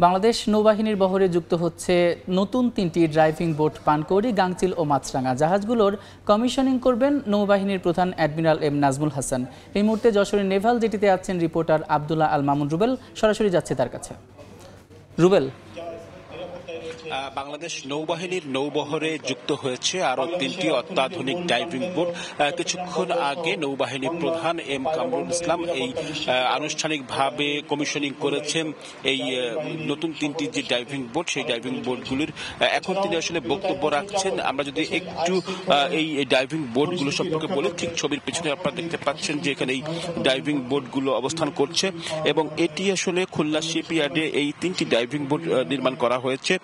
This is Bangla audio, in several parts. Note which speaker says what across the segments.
Speaker 1: বাংলাদেশ নৌবাহিনীর বহরে যুক্ত হচ্ছে নতুন 3টি ড্রাইভিং বোট পানকৌড়ি, গাংচিল ও মাছরাঙা। জাহাজগুলোর কমিশনিং করবেন নৌবাহিনীর প্রধান অ্যাডমিরাল এম নাজমুল হাসান। এই মুহূর্তে যশোরের নেভাল জেটিতে আছেন রিপোর্টার আব্দুল্লাহ আল মামুন রুবেল। সরাসরি যাচ্ছে তার কাছে। রুবেল,
Speaker 2: বাংলাদেশ নৌবাহিনীর নৌবহরে যুক্ত হয়েছে আরো 3টি অত্যাধুনিক ডাইভিং বোট। কিছুক্ষণ আগে নৌবাহিনীর প্রধান এম কামরুল ইসলাম এই আনুষ্ঠানিকভাবে কমিশনিং করেছেন এই নতুন 3টি যে ডাইভিং বোট, সেই ডাইভিং বোটগুলির এখন তিনি আসলে বক্তব্য রাখছেন। আমরা যদি একটু এই ডাইভিং বোটগুলো সম্পর্কে বলি, ঠিক ছবির পেছনে আপনারা দেখতে পাচ্ছেন যে এখানে এই ডাইভিং বোটগুলো অবস্থান করছে এবং এটি আসলে খুলনা শিপইয়ার্ডে এই 3টি ডাইভিং বোট নির্মাণ করা হয়েছে।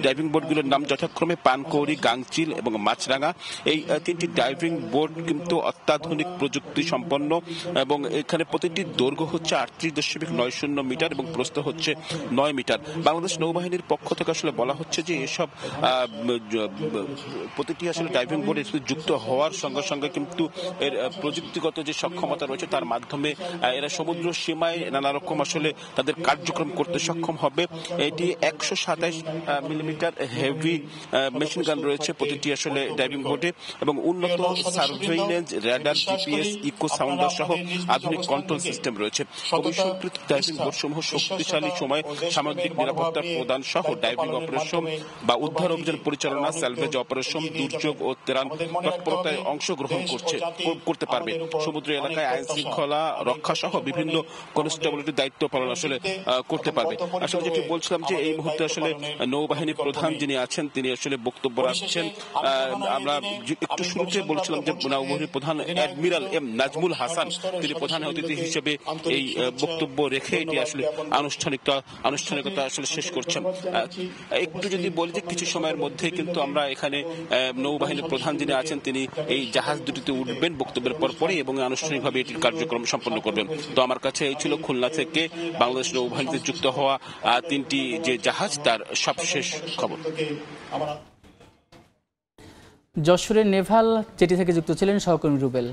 Speaker 2: ডাইভিং বোটগুলোর নাম যথাক্রমে পানকৌড়ি, গাংচিল এবং মাছরাঙা। এই 3টি ডাইভিং বোট কিন্তু অত্যাধুনিক প্রযুক্তি সম্পন্ন এবং এখানে প্রতিটি দৈর্ঘ্য হচ্ছে 38.90 মিটার এবং প্রস্থ হচ্ছে 9 মিটার। বাংলাদেশ নৌবাহিনীর পক্ষ থেকে আসলে বলা হচ্ছে যে এসব প্রতিটি আসলে ডাইভিং বোট যুক্ত হওয়ার সঙ্গে সঙ্গে কিন্তু এর প্রযুক্তিগত যে সক্ষমতা রয়েছে তার মাধ্যমে এরা সমুদ্র সীমায় নানা রকম আসলে তাদের কার্যক্রম করতে সক্ষম হবে। এটি 127 মিলিমিটার হেভি মেশিন গান রয়েছে প্রতিটি আসলে ডাইভিং বোটে এবং উন্নত surveillance, radar, GPS, echo sounder সহ আধুনিক কন্ট্রোল সিস্টেম রয়েছে। কমিশনকৃত ডাইভিং বোট সমূহ শক্তিশালী সময় সামুদ্রিক নিরাপত্তা প্রদান সহ ডাইভিং অপারেশন বা উদ্ধার অভিযান পরিচালনা, স্যালভেজ অপারেশন, দুর্যোগ ও ত্রাণ তৎপরতায় অংশগ্রহণ করতে পারবে। সমুদ্র এলাকায় আইন শৃঙ্খলা রক্ষা সহ বিভিন্ন কনস্টেবলিটির দায়িত্ব পালন আসলে করতে পারবে। আসলে যেটি বলছিলাম যে এই মুহূর্তে আসলে নৌবাহিনীর প্রধান যিনি আছেন তিনি আসলে বক্তব্য রাখছেন। আমরা একটু শুরুতে বলছিলাম যে নৌবাহিনীর প্রধান অ্যাডমিরাল এম নাজমুল হাসান তিনি প্রধান অতিথি হিসেবে এই বক্তব্য রেখে এটি আসলে আনুষ্ঠানিকতা আসলে শেষ করছেন। একটু যদি বলি যে কিছু সময়ের মধ্যে কিন্তু আমরা এখানে নৌবাহিনীর প্রধান যিনি আছেন তিনি এই জাহাজ দুটিতে উঠবেন বক্তব্যের পরপরই এবং আনুষ্ঠানিকভাবে এটির কার্যক্রম সম্পন্ন করবেন। তো আমার কাছে এই ছিল খুলনা থেকে বাংলাদেশ নৌবাহিনীতে যুক্ত হওয়া 3টি যে জাহাজ তার সবশেষ খবর।
Speaker 1: যশোরের নেভাল জেটি থেকে যুক্ত ছিলেন সহকর্মী রুবেল।